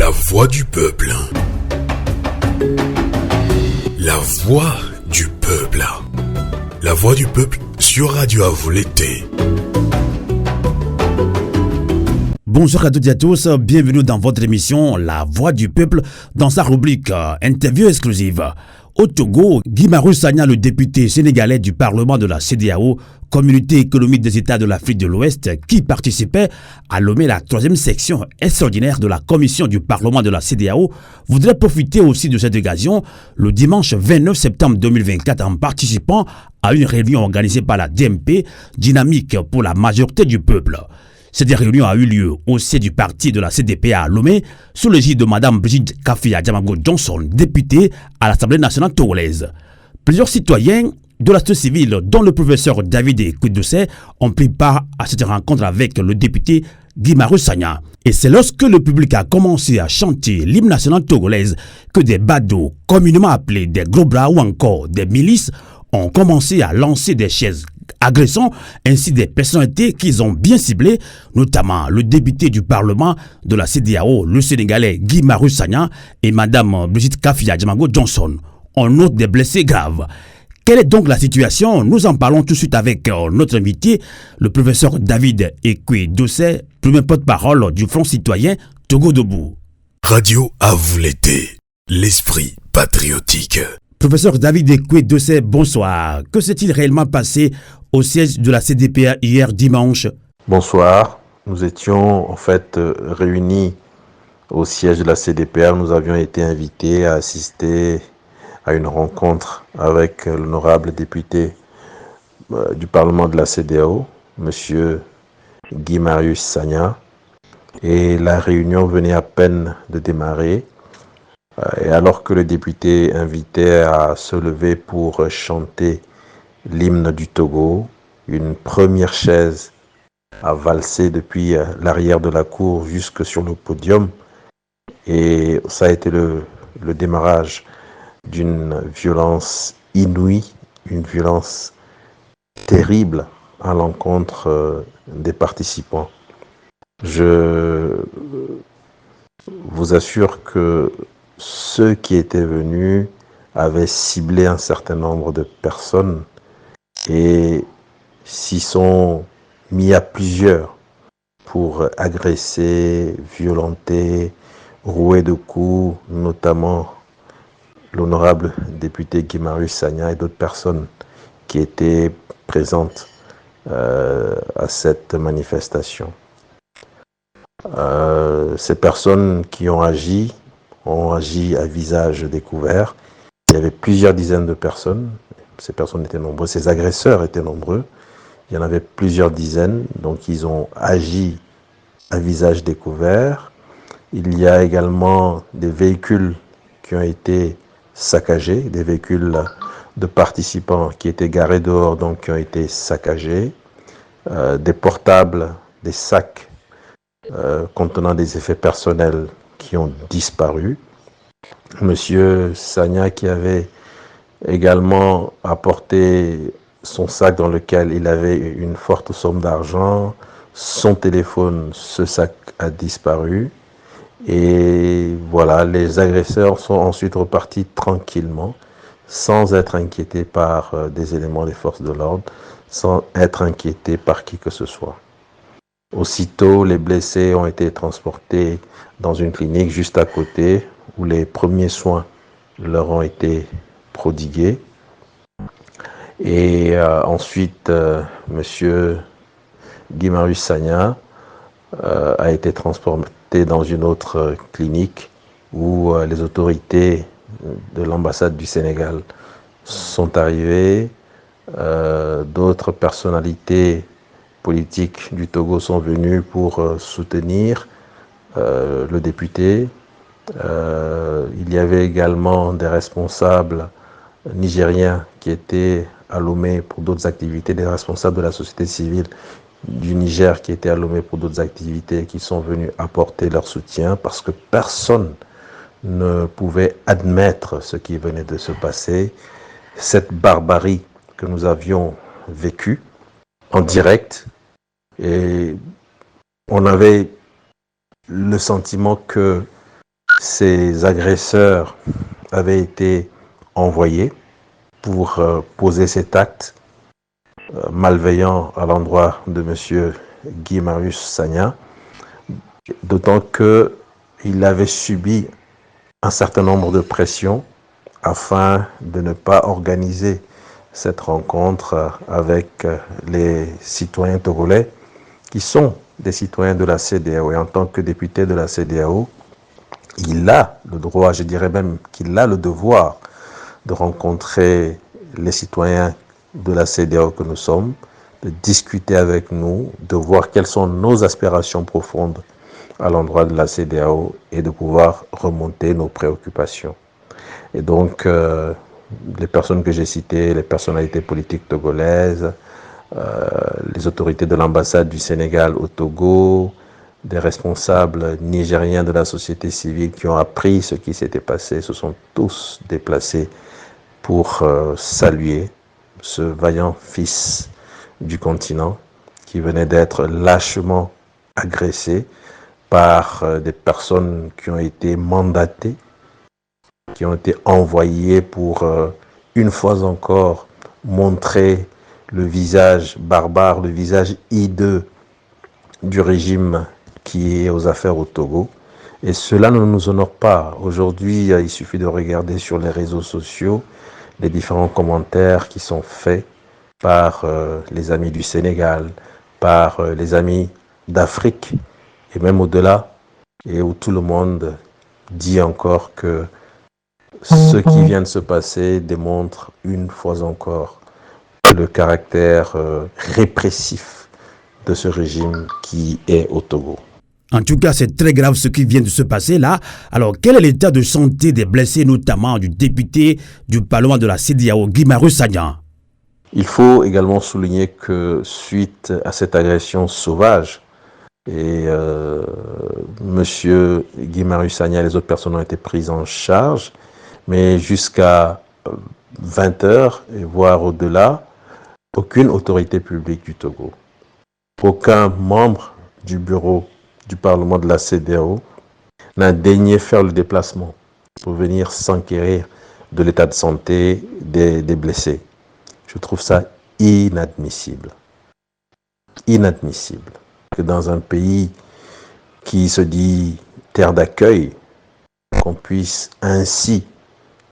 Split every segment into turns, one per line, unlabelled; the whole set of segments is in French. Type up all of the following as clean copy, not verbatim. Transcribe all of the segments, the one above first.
La voix du peuple. La voix du peuple. La voix du peuple sur Radio Avou l'été.
Bonjour à toutes et à tous, bienvenue dans votre émission La Voix du Peuple dans sa rubrique Interview exclusive. Au Togo, Guy-Marius Sagna, le député sénégalais du Parlement de la CEDEAO, Communauté économique des États de l'Afrique de l'Ouest, qui participait à nommer la 3e section extraordinaire de la Commission du Parlement de la CEDEAO, voudrait profiter aussi de cette occasion le dimanche 29 septembre 2024 en participant à une réunion organisée par la DMP, Dynamique pour la majorité du peuple. Cette réunion a eu lieu au siège du parti de la CDP à Lomé, sous l'égide de Mme Brigitte Kafi-Adjamago Johnson, députée à l'Assemblée nationale togolaise. Plusieurs citoyens de la société civile, dont le professeur David Ekwedose, ont pris part à cette rencontre avec le député Guy-Marius Sagna. Et c'est lorsque le public a commencé à chanter l'hymne national togolaise que des badauds, communément appelés des gros bras ou encore des milices, ont commencé à lancer des chaises agressant ainsi des personnalités qu'ils ont bien ciblées, notamment le député du Parlement de la CEDEAO, le Sénégalais Guy-Marius Sagna et Mme Brigitte Kafi-Adjamago Johnson. On note des blessés graves. Quelle est donc la situation? Nous en parlons tout de suite avec notre invité, le professeur David Ekwedose, premier porte-parole du Front citoyen Togo Debout.
Radio Avou l'été, l'esprit patriotique.
Professeur David Ekwedose, bonsoir. Que s'est-il réellement passé au siège de la CDPA hier dimanche?
Bonsoir. Nous étions en fait réunis au siège de la CDPA. Nous avions été invités à assister à une rencontre avec l'honorable député du Parlement de la CEDEAO, M. Guy-Marius Sagna. Et la réunion venait à peine de démarrer. Et alors que le député invitait à se lever pour chanter l'hymne du Togo, une première chaise a valsé depuis l'arrière de la cour jusque sur le podium. Et ça a été le démarrage d'une violence inouïe, une violence terrible à l'encontre des participants. Je vous assure que ceux qui étaient venus avaient ciblé un certain nombre de personnes et s'y sont mis à plusieurs pour agresser, violenter, rouer de coups, notamment l'honorable député Guy-Marius Sagna et d'autres personnes qui étaient présentes à cette manifestation. Ces personnes qui ont agi à visage découvert. Il y avait plusieurs dizaines de personnes. Ces personnes étaient nombreuses, ces agresseurs étaient nombreux. Il y en avait plusieurs dizaines, donc ils ont agi à visage découvert. Il y a également des véhicules qui ont été saccagés, des véhicules de participants qui étaient garés dehors, donc qui ont été saccagés, des portables, des sacs contenant des effets personnels qui ont disparu. Monsieur Sagna qui avait également apporté son sac dans lequel il avait une forte somme d'argent, son téléphone, ce sac a disparu. Et voilà, les agresseurs sont ensuite repartis tranquillement, sans être inquiétés par des éléments des forces de l'ordre, sans être inquiétés par qui que ce soit. Aussitôt, les blessés ont été transportés dans une clinique juste à côté où les premiers soins leur ont été prodigués. Et ensuite, M. Guy-Marius Sagna a été transporté dans une autre clinique où les autorités de l'ambassade du Sénégal sont arrivées. D'autres personnalités politiques du Togo sont venues pour soutenir le député. Il y avait également des responsables nigériens qui étaient à Lomé pour d'autres activités, des responsables de la société civile du Niger qui étaient à Lomé pour d'autres activités, qui sont venus apporter leur soutien parce que personne ne pouvait admettre ce qui venait de se passer, cette barbarie que nous avions vécue en direct. Et on avait le sentiment que ces agresseurs avaient été envoyés pour poser cet acte malveillant à l'endroit de M. Guy Marius Sagna, d'autant qu'il avait subi un certain nombre de pressions afin de ne pas organiser cette rencontre avec les citoyens togolais qui sont des citoyens de la CEDEAO. Et en tant que député de la CEDEAO, il a le droit, je dirais même qu'il a le devoir de rencontrer les citoyens de la CEDEAO que nous sommes, de discuter avec nous, de voir quelles sont nos aspirations profondes à l'endroit de la CEDEAO et de pouvoir remonter nos préoccupations. Et donc, les personnes que j'ai citées, les personnalités politiques togolaises, les autorités de l'ambassade du Sénégal au Togo, des responsables nigériens de la société civile qui ont appris ce qui s'était passé, se sont tous déplacés pour saluer ce vaillant fils du continent qui venait d'être lâchement agressé par des personnes qui ont été mandatées, qui ont été envoyées pour, une fois encore, montrer le visage barbare, le visage hideux du régime qui est aux affaires au Togo. Et cela ne nous honore pas. Aujourd'hui, il suffit de regarder sur les réseaux sociaux les différents commentaires qui sont faits par les amis du Sénégal, par les amis d'Afrique, et même au-delà, et où tout le monde dit encore que ce qui vient de se passer démontre une fois encore le caractère répressif de ce régime qui est au Togo.
En tout cas, c'est très grave ce qui vient de se passer là. Alors, quel est l'état de santé des blessés, notamment du député du Parlement de la CEDEAO, Guy Marius Sagna?
Il faut également souligner que suite à cette agression sauvage, et Monsieur Guy Marius Sagna et les autres personnes ont été prises en charge, mais jusqu'à 20h, et voire au-delà, aucune autorité publique du Togo, aucun membre du bureau du Parlement de la CEDEAO n'a daigné faire le déplacement pour venir s'enquérir de l'état de santé des blessés. Je trouve ça inadmissible. Inadmissible que dans un pays qui se dit terre d'accueil, qu'on puisse ainsi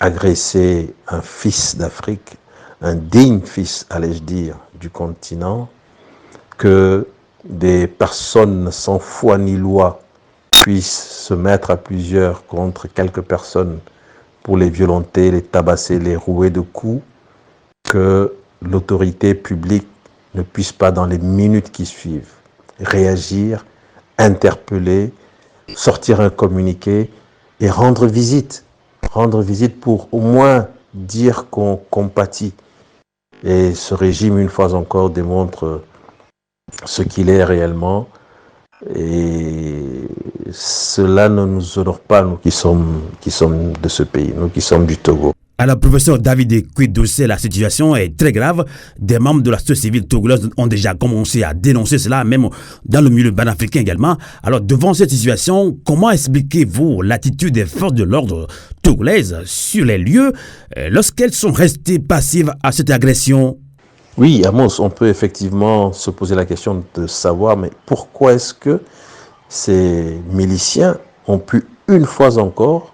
agresser un fils d'Afrique, un digne fils, allais-je dire, du continent, que des personnes sans foi ni loi puissent se mettre à plusieurs contre quelques personnes pour les violenter, les tabasser, les rouer de coups, que l'autorité publique ne puisse pas dans les minutes qui suivent réagir, interpeller, sortir un communiqué et rendre visite pour au moins dire qu'on compatit. Et ce régime, une fois encore, démontre ce qu'il est réellement, et cela ne nous honore pas, nous qui sommes de ce pays, nous qui sommes du Togo.
Alors, professeur David Kwidoussé, la situation est très grave. Des membres de la société civile togolaise ont déjà commencé à dénoncer cela, même dans le milieu panafricain également. Alors, devant cette situation, comment expliquez-vous l'attitude des forces de l'ordre togolaises sur les lieux lorsqu'elles sont restées passives à cette agression?
Oui, Amos, on peut effectivement se poser la question de savoir, mais pourquoi est-ce que ces miliciens ont pu, une fois encore,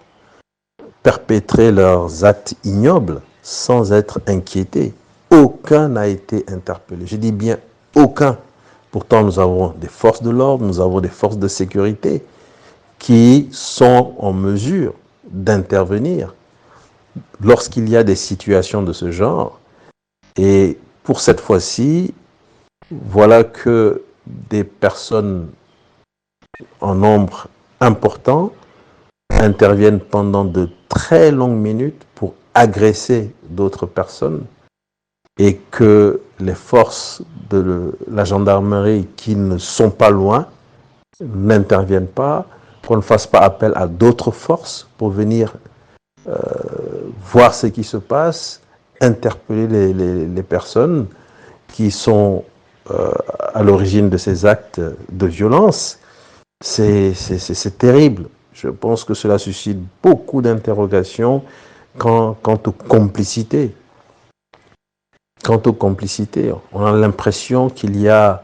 perpétrer leurs actes ignobles sans être inquiétés? Aucun n'a été interpellé. Je dis bien aucun. Pourtant, nous avons des forces de l'ordre, nous avons des forces de sécurité qui sont en mesure d'intervenir lorsqu'il y a des situations de ce genre. Et pour cette fois-ci, voilà que des personnes en nombre important interviennent pendant de très longues minutes pour agresser d'autres personnes, et que les forces de la gendarmerie qui ne sont pas loin n'interviennent pas, qu'on ne fasse pas appel à d'autres forces pour venir voir ce qui se passe, interpeller les personnes qui sont à l'origine de ces actes de violence. C'est terrible. Je pense que cela suscite beaucoup d'interrogations quant aux complicités. Quant aux complicités, on a l'impression qu'il y a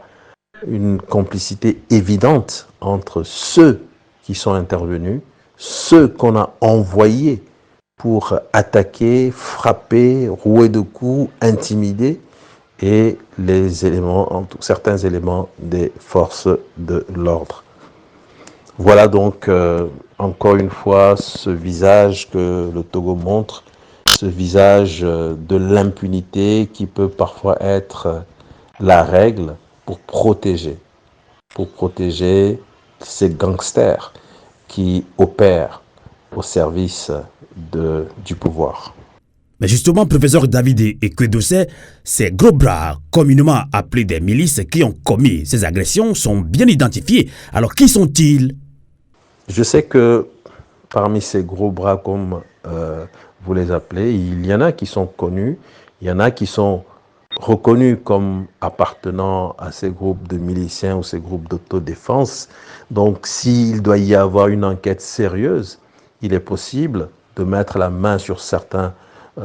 une complicité évidente entre ceux qui sont intervenus, ceux qu'on a envoyés pour attaquer, frapper, rouer de coups, intimider, et certains éléments des forces de l'ordre. Voilà donc encore une fois ce visage que le Togo montre, ce visage de l'impunité qui peut parfois être la règle pour protéger ces gangsters qui opèrent au service du pouvoir.
Mais justement, professeur David Ekwedossé, ces gros bras, communément appelés des milices qui ont commis ces agressions, sont bien identifiés. Alors, qui sont-ils?
Je sais que parmi ces gros bras, comme vous les appelez, il y en a qui sont connus, il y en a qui sont reconnus comme appartenant à ces groupes de miliciens ou ces groupes d'autodéfense. Donc, s'il doit y avoir une enquête sérieuse, il est possible de mettre la main sur certains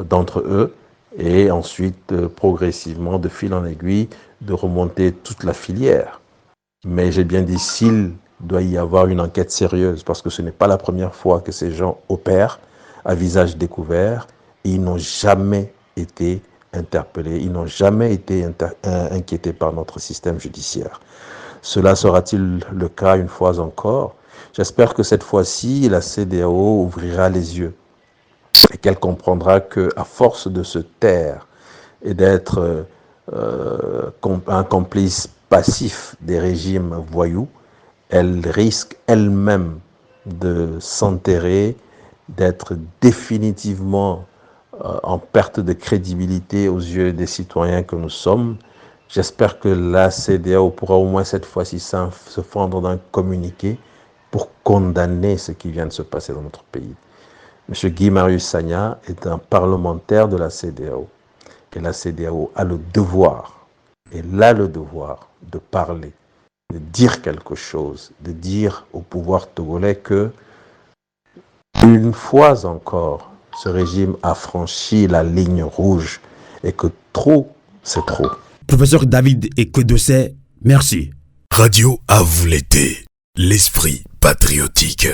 d'entre eux et ensuite, progressivement, de fil en aiguille, de remonter toute la filière. Mais j'ai bien dit s'il doit y avoir une enquête sérieuse, parce que ce n'est pas la première fois que ces gens opèrent à visage découvert et ils n'ont jamais été interpellés, ils n'ont jamais été inquiétés par notre système judiciaire. Cela sera-t-il le cas une fois encore? J'espère que cette fois-ci, la CEDEAO ouvrira les yeux et qu'elle comprendra qu'à force de se taire et d'être un complice passif des régimes voyous, elle risque elle-même de s'enterrer, d'être définitivement en perte de crédibilité aux yeux des citoyens que nous sommes. J'espère que la CEDEAO pourra au moins cette fois-ci se fendre d'un communiqué pour condamner ce qui vient de se passer dans notre pays. M. Guy Marius Sagna est un parlementaire de la CEDEAO. Et la CEDEAO a le devoir, de parler, de dire quelque chose, de dire au pouvoir togolais que, une fois encore, ce régime a franchi la ligne rouge et que trop, c'est trop.
Professeur David Ekwedossé, merci.
Radio à vous l'été, l'esprit patriotique.